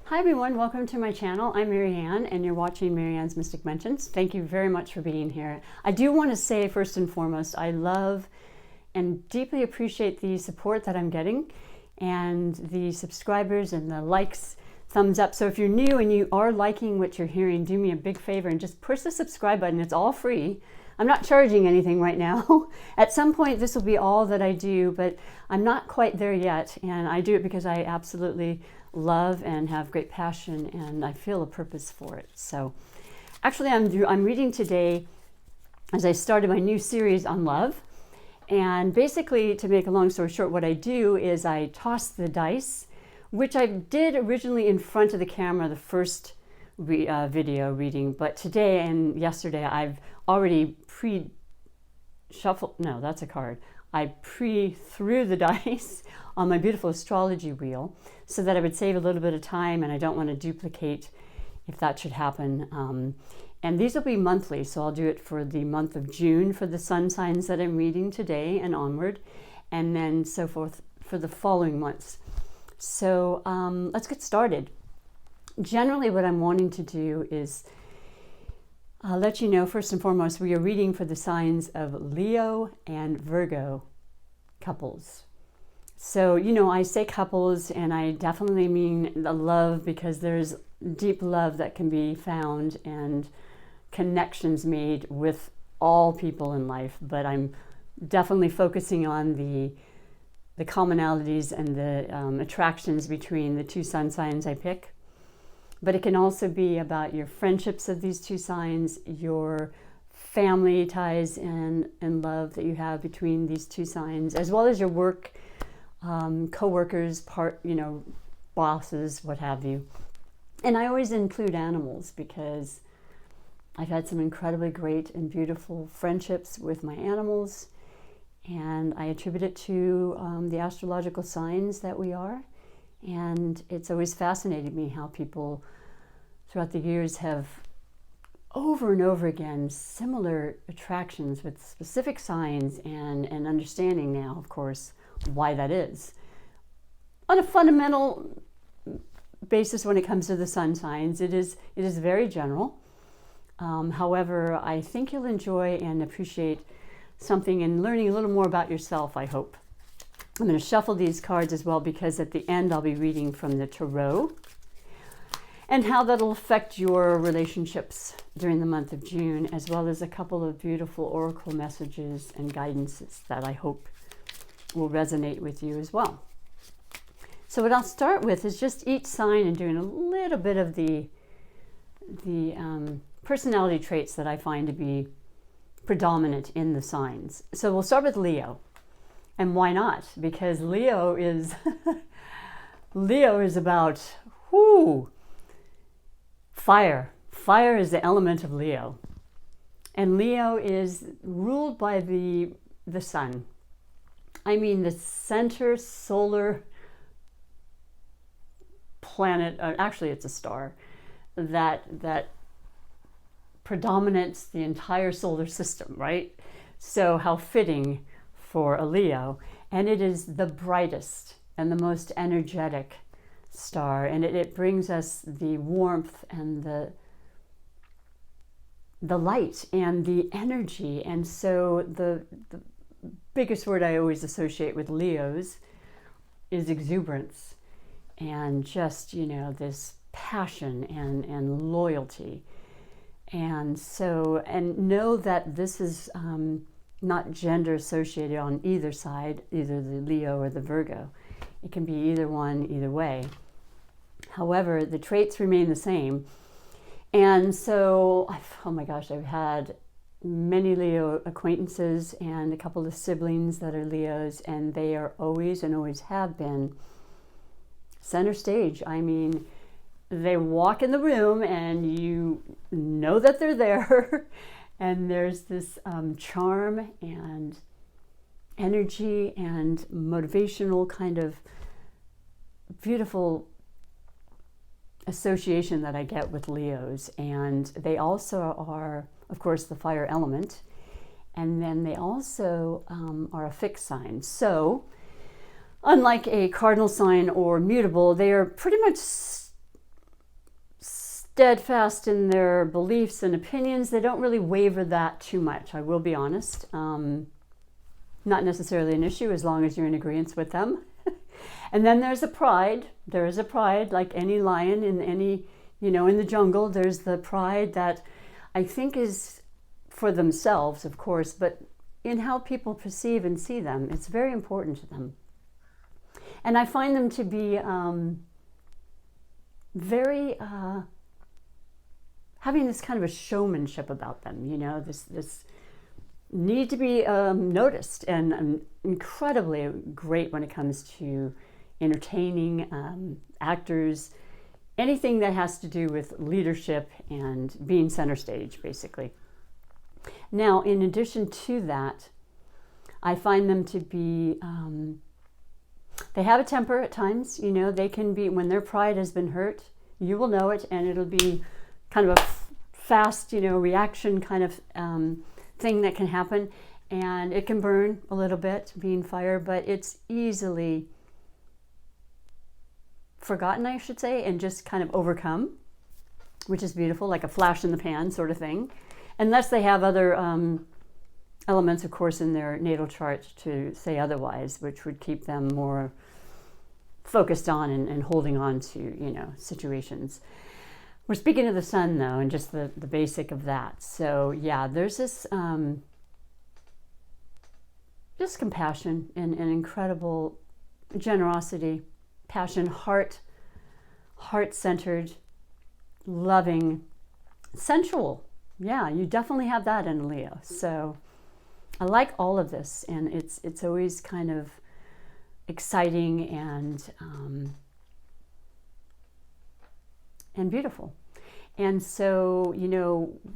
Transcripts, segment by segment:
Hi everyone, welcome to my channel. I'm MaryAnne and you're watching MaryAnne's Mystic Mentions. Thank you very much for being here. I do want to say first and foremost, I love and deeply appreciate the support that I'm getting and the subscribers and the likes, thumbs up. So if you're new and you are liking what you're hearing, do me a big favor and just push the subscribe button. It's all free. I'm not charging anything right now. At some point this will be all that I do, but I'm not quite there yet, and I do it because I absolutely love and have great passion, and I feel a purpose for it. So actually I'm reading today as I started my new series on love, and basically, to make a long story short, what I do is I toss the dice, which I did originally in front of the camera the first video reading, but today and yesterday I've already pre-shuffled, no, that's a card. I pre-threw the dice on my beautiful astrology wheel so that I would save a little bit of time, and I don't want to duplicate if that should happen. And these will be monthly, so I'll do it for the month of June for the sun signs that I'm reading today and onward, and then so forth for the following months. So let's get started. Generally, what I'm wanting to do is let you know, first and foremost, we are reading for the signs of Leo and Virgo couples. So, you know, I say couples, and I definitely mean the love, because there's deep love that can be found and connections made with all people in life. But I'm definitely focusing on the commonalities and the attractions between the two sun signs I pick. But it can also be about your friendships of these two signs, your family ties and love that you have between these two signs, as well as your work, co-workers, bosses, what have you. And I always include animals because I've had some incredibly great and beautiful friendships with my animals, and I attribute it to the astrological signs that we are. And it's always fascinated me how people throughout the years have over and over again similar attractions with specific signs, and understanding now, of course, why that is. On a fundamental basis, when it comes to the sun signs, it is very general. However, I think you'll enjoy and appreciate something and learning a little more about yourself, I hope. I'm going to shuffle these cards as well, because at the end I'll be reading from the tarot and how that'll affect your relationships during the month of June, as well as a couple of beautiful oracle messages and guidances that I hope will resonate with you as well. So what I'll start with is just each sign and doing a little bit of the personality traits that I find to be predominant in the signs. So we'll start with Leo. And why not? Because Leo is about fire. Fire is the element of Leo. And Leo is ruled by the sun. I mean, the center solar planet, actually it's a star, that predominates the entire solar system, right? So how fitting for a Leo. And it is the brightest and the most energetic star, and it brings us the warmth and the light and the energy. And so the biggest word I always associate with Leos is exuberance, and just, this passion and loyalty. And so, and know that this is not gender associated on either side, either the Leo or the Virgo. It can be either one, either way. However, the traits remain the same. And so, oh my gosh, I've had many Leo acquaintances and a couple of siblings that are Leos, and they are always and always have been center stage. I mean, they walk in the room and you know that they're there. And there's this charm and energy and motivational kind of beautiful association that I get with Leos. And they also are, of course, the fire element. And then they also are a fixed sign. So unlike a cardinal sign or mutable, they are pretty much steadfast in their beliefs and opinions. They don't really waver that too much, I will be honest. Not necessarily an issue as long as you're in agreement with them. And then there's a pride. There is a pride, like any lion in any, in the jungle. There's the pride that I think is for themselves, of course, but in how people perceive and see them. It's very important to them. And I find them to be very, having this kind of a showmanship about them, this need to be noticed, and incredibly great when it comes to entertaining, actors, anything that has to do with leadership and being center stage, basically. Now, in addition to that, I find them to be, they have a temper at times. They can be, when their pride has been hurt, you will know it, and it'll be kind of a fast, reaction kind of thing that can happen, and it can burn a little bit, being fire, but it's easily forgotten, I should say, and just kind of overcome, which is beautiful, like a flash in the pan sort of thing, unless they have other elements, of course, in their natal chart to say otherwise, which would keep them more focused on and holding on to, situations. We're speaking of the sun, though, and just the basic of that. So, yeah, there's this just compassion and incredible generosity, passion, heart-centered, loving, sensual. Yeah, you definitely have that in Leo. So I like all of this, and it's always kind of exciting and beautiful. And so,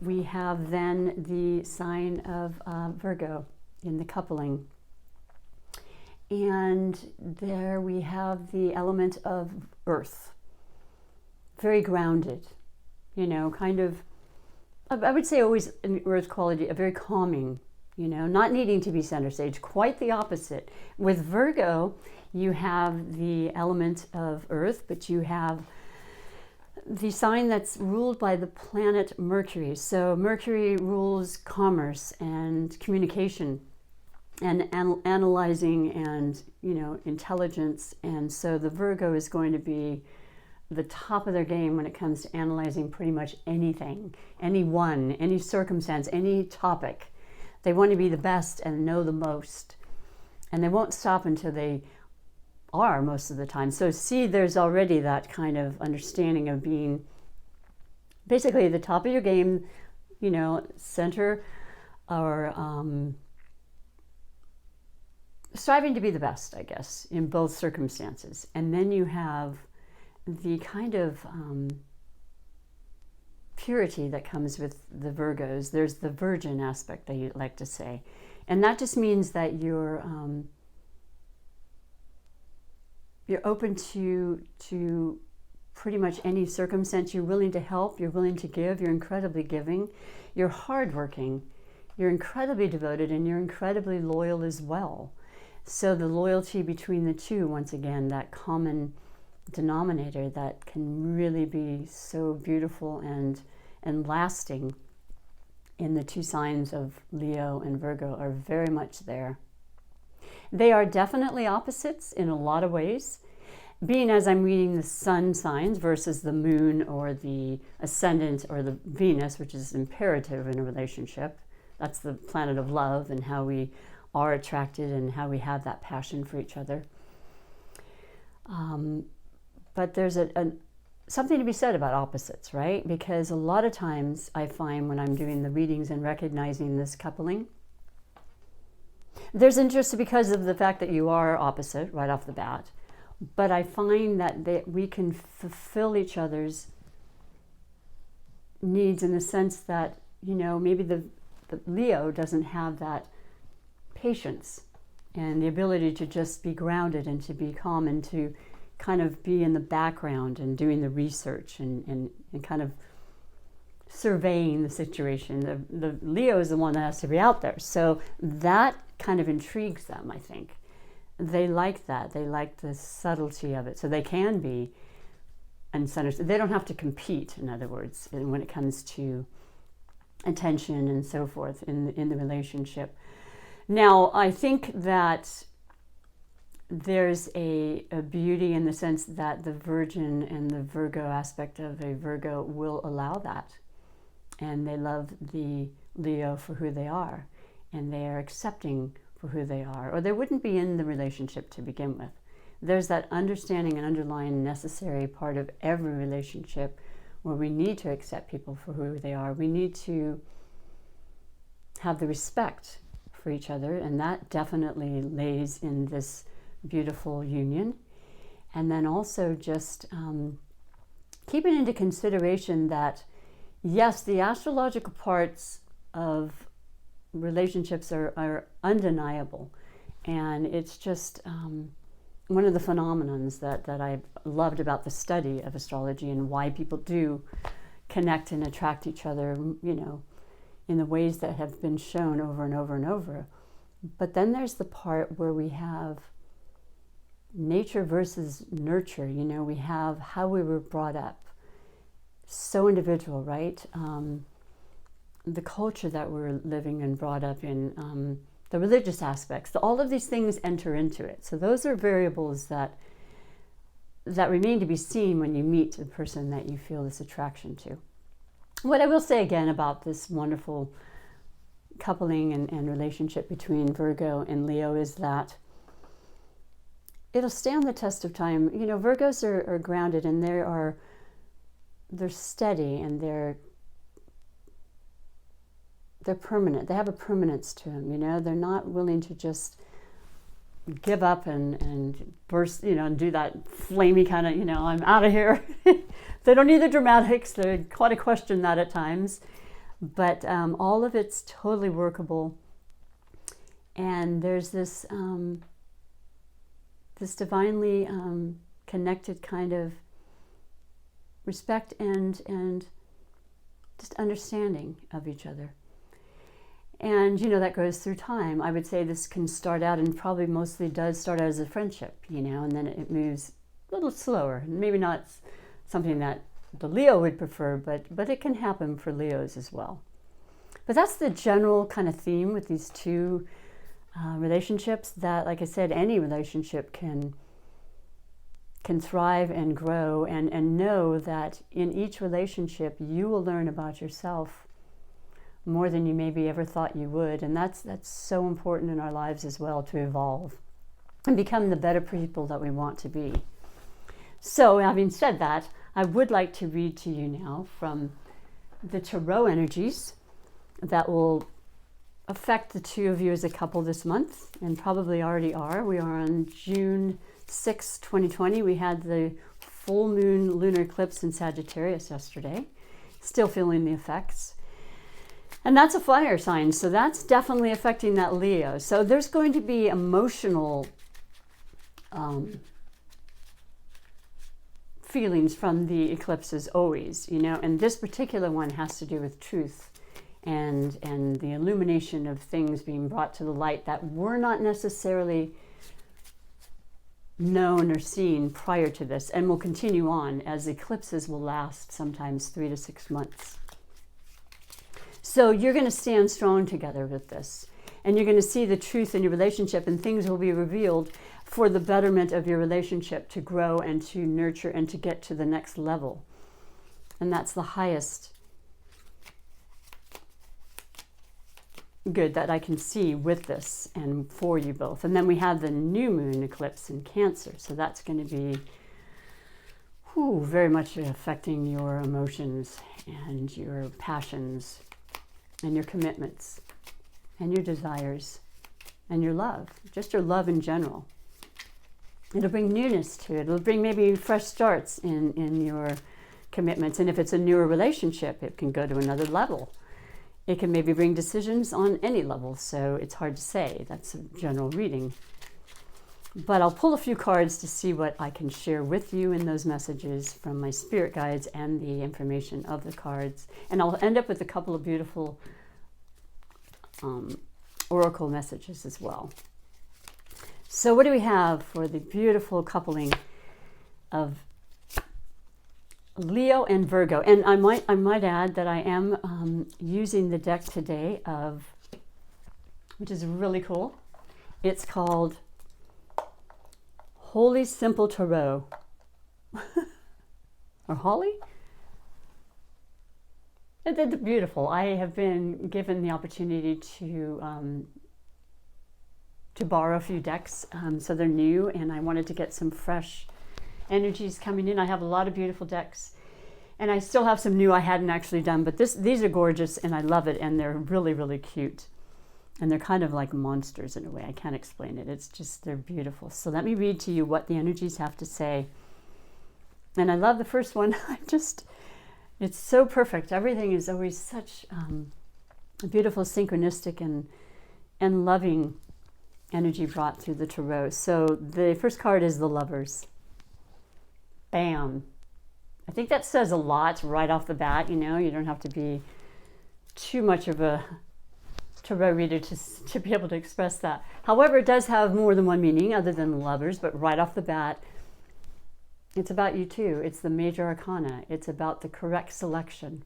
we have then the sign of Virgo in the coupling. And there we have the element of earth. Very grounded, kind of, I would say always in earth quality, a very calming, not needing to be center stage, quite the opposite. With Virgo, you have the element of earth, but you have the sign that's ruled by the planet Mercury. So Mercury rules commerce and communication and analyzing and, intelligence. And so the Virgo is going to be the top of their game when it comes to analyzing pretty much anything, anyone, any circumstance, any topic. They want to be the best and know the most. And they won't stop until they are most of the time. So see, there's already that kind of understanding of being basically the top of your game, center, or striving to be the best, I guess, in both circumstances. And then you have the kind of purity that comes with the Virgos. There's the virgin aspect, they like to say. And that just means that you're open to pretty much any circumstance. You're willing to help, you're willing to give, you're incredibly giving, you're hardworking, you're incredibly devoted, and you're incredibly loyal as well. So the loyalty between the two, once again, that common denominator that can really be so beautiful and lasting in the two signs of Leo and Virgo, are very much there. They are definitely opposites in a lot of ways. Being as I'm reading the sun signs versus the moon or the ascendant or the Venus, which is imperative in a relationship. That's the planet of love and how we are attracted and how we have that passion for each other. But there's something to be said about opposites, right? Because a lot of times I find when I'm doing the readings and recognizing this coupling, there's interest because of the fact that you are opposite right off the bat. But I find that we can fulfill each other's needs in the sense that, maybe the Leo doesn't have that patience and the ability to just be grounded and to be calm and to kind of be in the background and doing the research and kind of surveying the situation. The Leo is the one that has to be out there. So that kind of intrigues them, I think. They like that. They like the subtlety of it. So they can be and center. They don't have to compete, in other words, when it comes to attention and so forth in the relationship. Now, I think that there's a beauty in the sense that the Virgin and the Virgo aspect of a Virgo will allow that. And they love the Leo for who they are. And they are accepting for who they are. Or they wouldn't be in the relationship to begin with. There's that understanding and underlying necessary part of every relationship where we need to accept people for who they are. We need to have the respect for each other. And that definitely lays in this beautiful union. And then also just keeping into consideration that, yes, the astrological parts of relationships are undeniable. And it's just one of the phenomenons that I've loved about the study of astrology and why people do connect and attract each other, you know, in the ways that have been shown over and over and over. But then there's the part where we have nature versus nurture. You know, we have how we were brought up. So individual, right? The culture that we're living and brought up in, the religious aspects, all of these things enter into it. So those are variables that remain to be seen when you meet the person that you feel this attraction to. What I will say again about this wonderful coupling and relationship between Virgo and Leo is that it'll stand the test of time. You know, Virgos are grounded and they're steady and they're permanent. They have a permanence to them, you know. They're not willing to just give up and burst, you know, and do that flamey kind of, you know, I'm out of here. They don't need the dramatics. They quite a question that at times. But all of it's totally workable. And there's this this divinely connected kind of respect and just understanding of each other. And, you know, that goes through time. I would say this can start out and probably mostly does start out as a friendship, you know, and then it moves a little slower. Maybe not something that the Leo would prefer, but it can happen for Leos as well. But that's the general kind of theme with these two relationships that, like I said, any relationship can thrive and grow and know that in each relationship you will learn about yourself more than you maybe ever thought you would. And that's so important in our lives as well, to evolve and become the better people that we want to be. So having said that, I would like to read to you now from the Tarot energies that will affect the two of you as a couple this month, and probably already are. We are on June 6, 2020. We had the full moon lunar eclipse in Sagittarius yesterday. Still feeling the effects. And that's a fire sign, so that's definitely affecting that Leo. So there's going to be emotional feelings from the eclipses always, you know, and this particular one has to do with truth and the illumination of things being brought to the light that were not necessarily known or seen prior to this, and will continue on, as eclipses will last sometimes 3 to 6 months. So you're going to stand strong together with this, and you're going to see the truth in your relationship, and things will be revealed for the betterment of your relationship, to grow and to nurture and to get to the next level. And that's the highest good that I can see with this and for you both. And then we have the new moon eclipse in Cancer, so that's going to be very much affecting your emotions and your passions and your commitments and your desires and your love, just your love in general. It'll bring newness to it. It'll bring maybe fresh starts in your commitments. And if it's a newer relationship, it can go to another level. It can maybe bring decisions on any level, so it's hard to say. That's a general reading. But I'll pull a few cards to see what I can share with you in those messages from my spirit guides and the information of the cards. And I'll end up with a couple of beautiful oracle messages as well. So what do we have for the beautiful coupling of Leo and Virgo. And I might add that I am using the deck today which is really cool. It's called Holy Simple Tarot. Or Holly? It's beautiful. I have been given the opportunity to borrow a few decks, so they're new, and I wanted to get some fresh energies coming in. I have a lot of beautiful decks, and I still have some new I hadn't actually done, but these are gorgeous, and I love it, and they're really, really cute. And they're kind of like monsters in a way. I can't explain it. It's just, they're beautiful. So let me read to you what the energies have to say. And I love the first one. It's so perfect. Everything is always such a beautiful synchronistic and loving energy brought through the tarot. So the first card is the Lovers. Bam. I think that says a lot right off the bat. You know, you don't have to be too much of a tarot reader to be able to express that. However, it does have more than one meaning other than Lovers, but right off the bat, it's about you too. It's the major arcana. It's about the correct selection.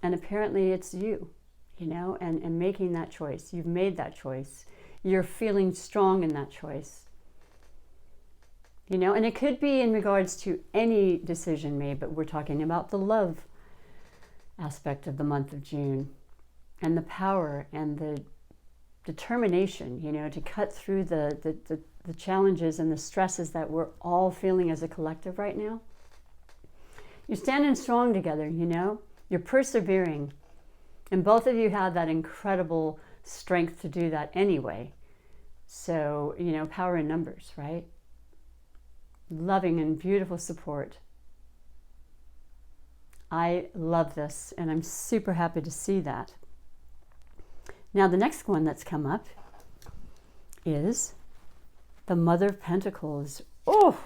And apparently it's you, you know, and making that choice. You've made that choice. You're feeling strong in that choice. You know, and it could be in regards to any decision made, but we're talking about the love aspect of the month of June and the power and the determination, you know, to cut through the challenges and the stresses that we're all feeling as a collective right now. You're standing strong together, you know, you're persevering. And both of you have that incredible strength to do that anyway. So, you know, power in numbers, right? Loving and beautiful support. I love this, and I'm super happy to see that. Now, the next one that's come up is the Mother of Pentacles. Oh,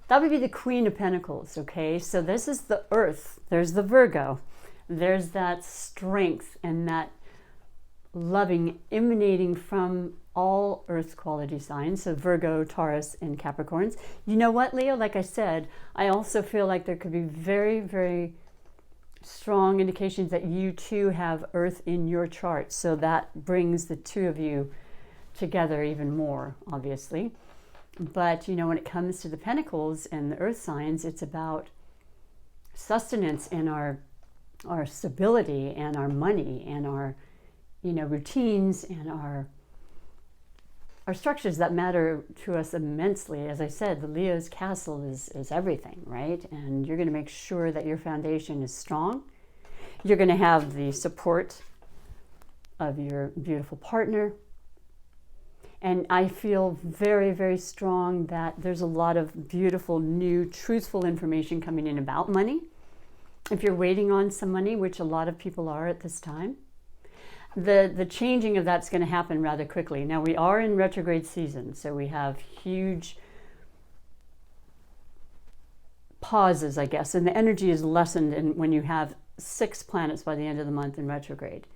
that would be the Queen of Pentacles, okay? So this is the Earth. There's the Virgo. There's that strength and that loving emanating from all Earth quality signs, so Virgo, Taurus, and Capricorns. You know what, Leo? Like I said, I also feel like there could be very, very strong indications that you too have Earth in your chart. So that brings the two of you together even more, obviously. But, you know, when it comes to the Pentacles and the Earth signs, it's about sustenance and our stability and our money and our, you know, routines and our structures that matter to us immensely. As I said, the Leo's castle is everything, right? And you're going to make sure that your foundation is strong. You're going to have the support of your beautiful partner. And I feel very, very strong that there's a lot of beautiful, new, truthful information coming in about money. If you're waiting on some money, which a lot of people are at this time, the changing of that's going to happen rather quickly. Now, we are in retrograde season, so we have huge pauses, I guess, and the energy is lessened when you have 6 planets by the end of the month in retrograde.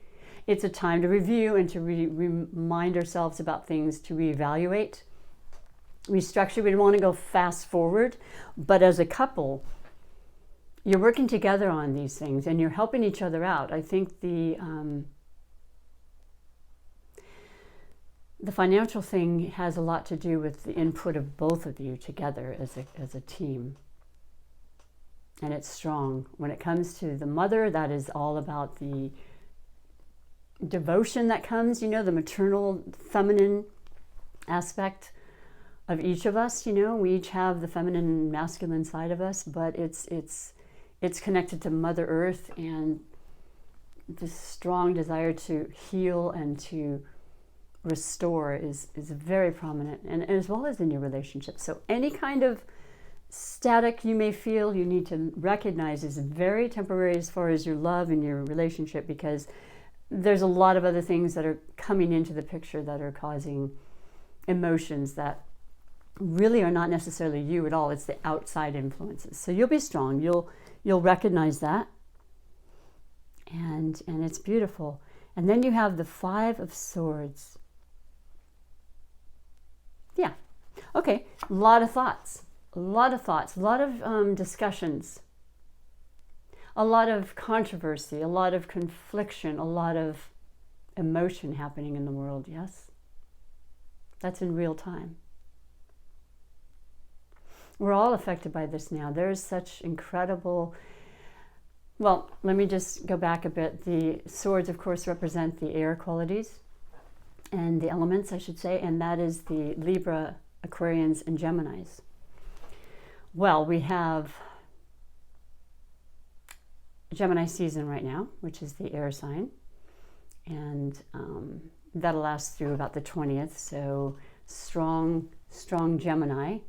It's a time to review and to remind ourselves about things, to reevaluate, restructure. We don't want to go fast forward, but as a couple, you're working together on these things and you're helping each other out. I think the financial thing has a lot to do with the input of both of you together as a team. And it's strong. When it comes to the mother, that is all about the devotion that comes, you know, the maternal, feminine aspect of each of us. You know, we each have the feminine and masculine side of us, but it's connected to Mother Earth and this strong desire to heal and to restore is very prominent, and as well as in your relationship. So any kind of static you may feel, you need to recognize is very temporary as far as your love and your relationship, because there's a lot of other things that are coming into the picture that are causing emotions that really are not necessarily you at all. It's the outside influences. So you'll be strong. You'll recognize that, and it's beautiful. And then you have the 5 of Swords. Yeah. Okay. A lot of thoughts, a lot of discussions a lot of controversy, a lot of confliction, a lot of emotion happening in the world, yes? That's in real time. We're all affected by this now. There's such incredible... Well, let me just go back a bit. The swords, of course, represent the air qualities and the elements, I should say, and that is the Libra, Aquarians, and Geminis. Well, we have Gemini season right now, which is the air sign, and that'll last through about the 20th, so strong Gemini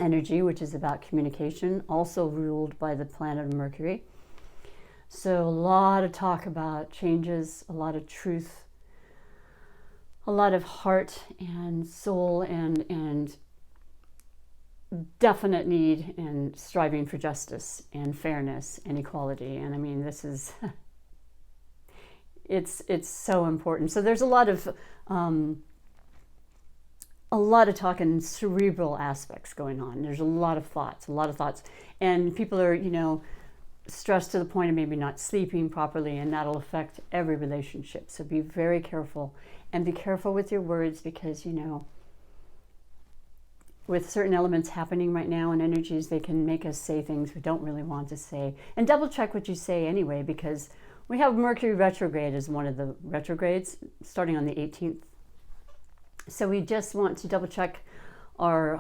energy, which is about communication, also ruled by the planet Mercury. So a lot of talk about changes, a lot of truth, a lot of heart and soul and definite need and striving for justice and fairness and equality. And I mean, this is, it's so important. So there's a lot of talk and cerebral aspects going on. There's a lot of thoughts, and people are, stressed to the point of maybe not sleeping properly, and that'll affect every relationship. So be very careful, and be careful with your words, because with certain elements happening right now and energies, they can make us say things we don't really want to say. And double check what you say anyway, because we have Mercury retrograde as one of the retrogrades starting on the 18th. So we just want to double check our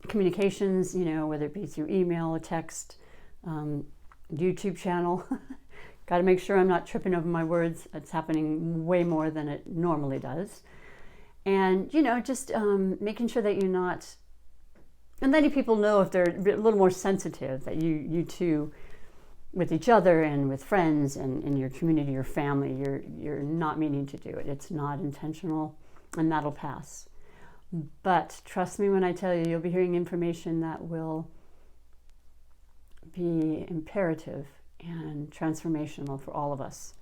communications, whether it be through email, a text, YouTube channel. Got to make sure I'm not tripping over my words. It's happening way more than it normally does. And, just making sure that you're not, and letting people know if they're a little more sensitive, that you too, with each other and with friends and in your community, your family, you're not meaning to do it. It's not intentional, and that'll pass. But trust me when I tell you, you'll be hearing information that will be imperative and transformational for all of us.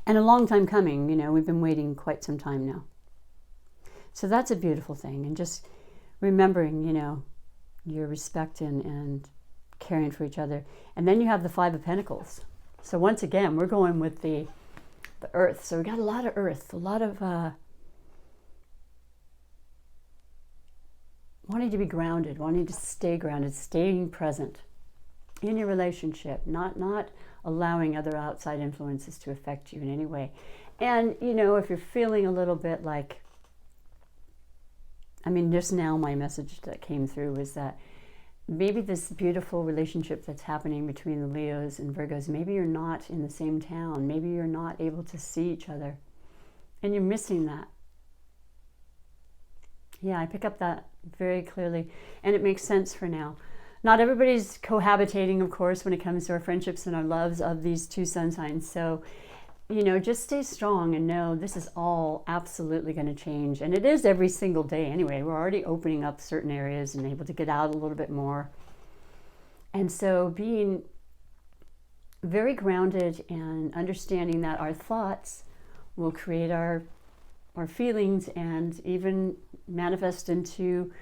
And a long time coming, we've been waiting quite some time now. So that's a beautiful thing. And just remembering, your respect and caring for each other. And then you have the Five of Pentacles. So once again, we're going with the earth. So we got a lot of earth, a lot of wanting to be grounded, wanting to stay grounded, staying present in your relationship, not allowing other outside influences to affect you in any way. And, if you're feeling a little bit like, just now my message that came through was that maybe this beautiful relationship that's happening between the Leos and Virgos, maybe you're not in the same town, maybe you're not able to see each other, and you're missing that. Yeah, I pick up that very clearly, and it makes sense for now. Not everybody's cohabitating, of course, when it comes to our friendships and our loves of these two sun signs. So, just stay strong and know this is all absolutely going to change. And it is every single day anyway. We're already opening up certain areas and able to get out a little bit more. And so being very grounded and understanding that our thoughts will create our feelings and even manifest into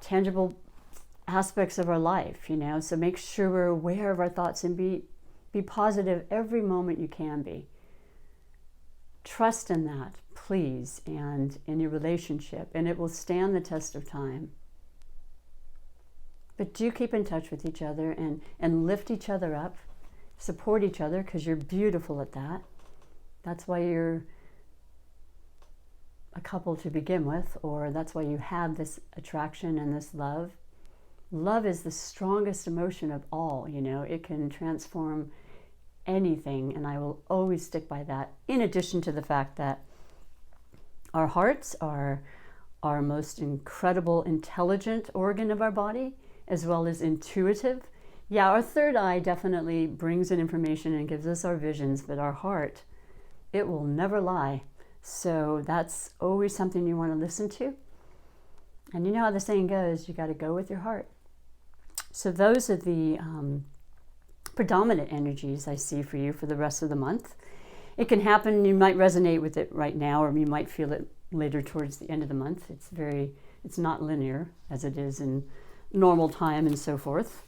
tangible aspects of our life, so make sure we're aware of our thoughts and be positive every moment you can be. Trust in that, please, and in your relationship, and it will stand the test of time. But do keep in touch with each other and lift each other up, support each other, because you're beautiful at that. That's why you're a couple to begin with, or that's why you have this attraction and this love. Love is the strongest emotion of all, it can transform anything, and I will always stick by that, in addition to the fact that our hearts are our most incredible, intelligent organ of our body, as well as intuitive. Yeah, our third eye definitely brings in information and gives us our visions, but our heart, it will never lie. So that's always something you want to listen to. And you know how the saying goes, you got to go with your heart. So those are the predominant energies I see for you for the rest of the month. It can happen, you might resonate with it right now, or you might feel it later towards the end of the month. It's not linear as it is in normal time and so forth.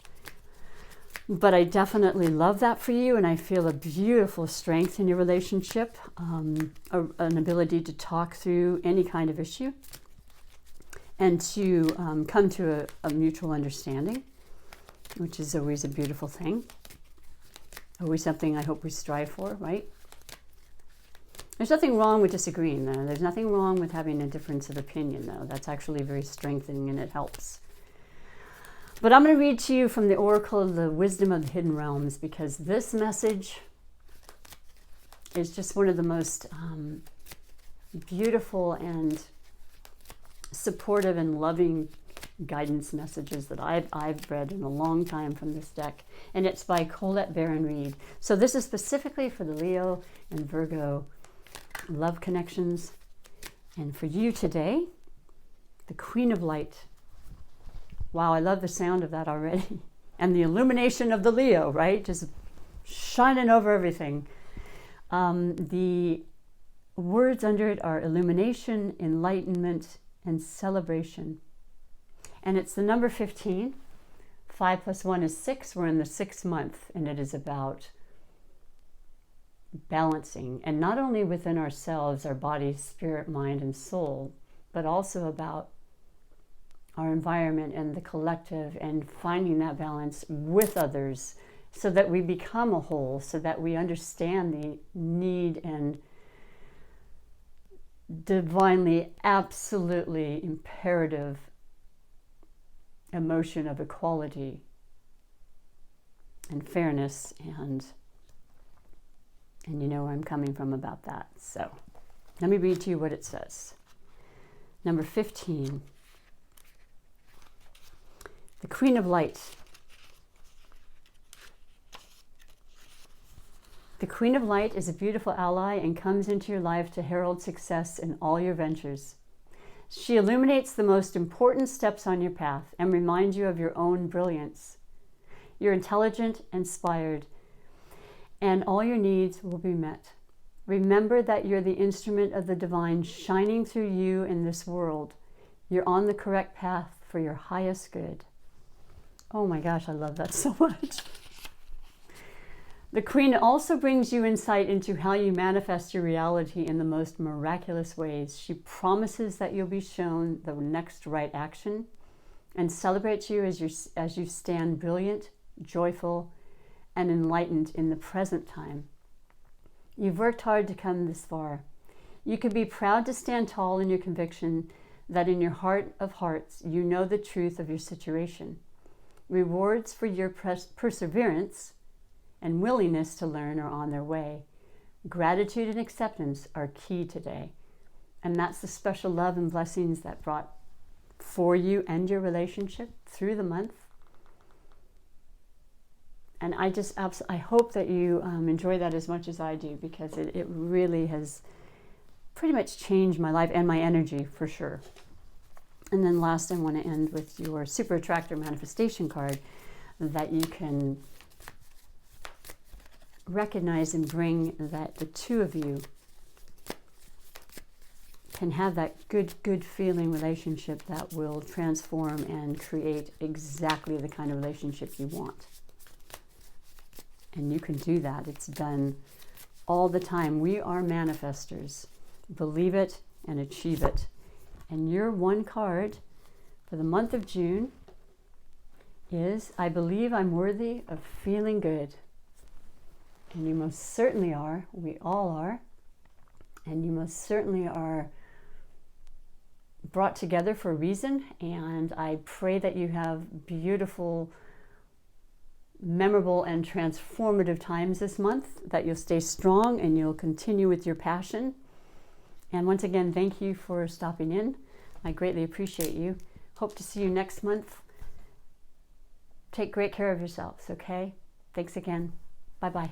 But I definitely love that for you, and I feel a beautiful strength in your relationship, an ability to talk through any kind of issue and to come to a mutual understanding, which is always a beautiful thing. Always something I hope we strive for, right? There's nothing wrong with disagreeing, though. There's nothing wrong with having a difference of opinion, though. That's actually very strengthening and it helps. But I'm going to read to you from the Oracle of the Wisdom of the Hidden Realms, because this message is just one of the most beautiful and supportive and loving guidance messages that I've read in a long time from this deck. And it's by Colette Baron Reed. So this is specifically for the Leo and Virgo love connections. And for you today, the Queen of Light. Wow, I love the sound of that already. And the illumination of the Leo, right? Just shining over everything. The words under it are illumination, enlightenment, and celebration. And it's the number 15. 5 plus 1 is 6. We're in the 6th month, and it is about balancing. And not only within ourselves, our body, spirit, mind, and soul, but also about our environment and the collective, and finding that balance with others so that we become a whole, so that we understand the need and divinely, absolutely imperative emotion of equality and fairness, and you know where I'm coming from about that. So let me read to you what it says. Number 15. The Queen of Light. The Queen of Light is a beautiful ally and comes into your life to herald success in all your ventures. She illuminates the most important steps on your path and reminds you of your own brilliance. You're intelligent, inspired, and all your needs will be met. Remember that you're the instrument of the divine shining through you in this world. You're on the correct path for your highest good. Oh my gosh, I love that so much. The Queen also brings you insight into how you manifest your reality in the most miraculous ways. She promises that you'll be shown the next right action and celebrates you as you stand brilliant, joyful, and enlightened in the present time. You've worked hard to come this far. You can be proud to stand tall in your conviction that in your heart of hearts, you know the truth of your situation. Rewards for your perseverance and willingness to learn are on their way. Gratitude and acceptance are key today. And that's the special love and blessings that brought for you and your relationship through the month. And I hope that you enjoy that as much as I do, because it really has pretty much changed my life and my energy for sure. And then last, I want to end with your Super Attractor Manifestation card that you can recognize and bring, that the two of you can have that good feeling relationship that will transform and create exactly the kind of relationship you want. And you can do that. It's done all the time. We are manifestors. Believe it and achieve it. And your one card for the month of June is, I believe I'm worthy of feeling good. And you most certainly are. We all are. And you most certainly are brought together for a reason. And I pray that you have beautiful, memorable, and transformative times this month, that you'll stay strong and you'll continue with your passion. And once again, thank you for stopping in. I greatly appreciate you. Hope to see you next month. Take great care of yourselves, okay? Thanks again. Bye-bye.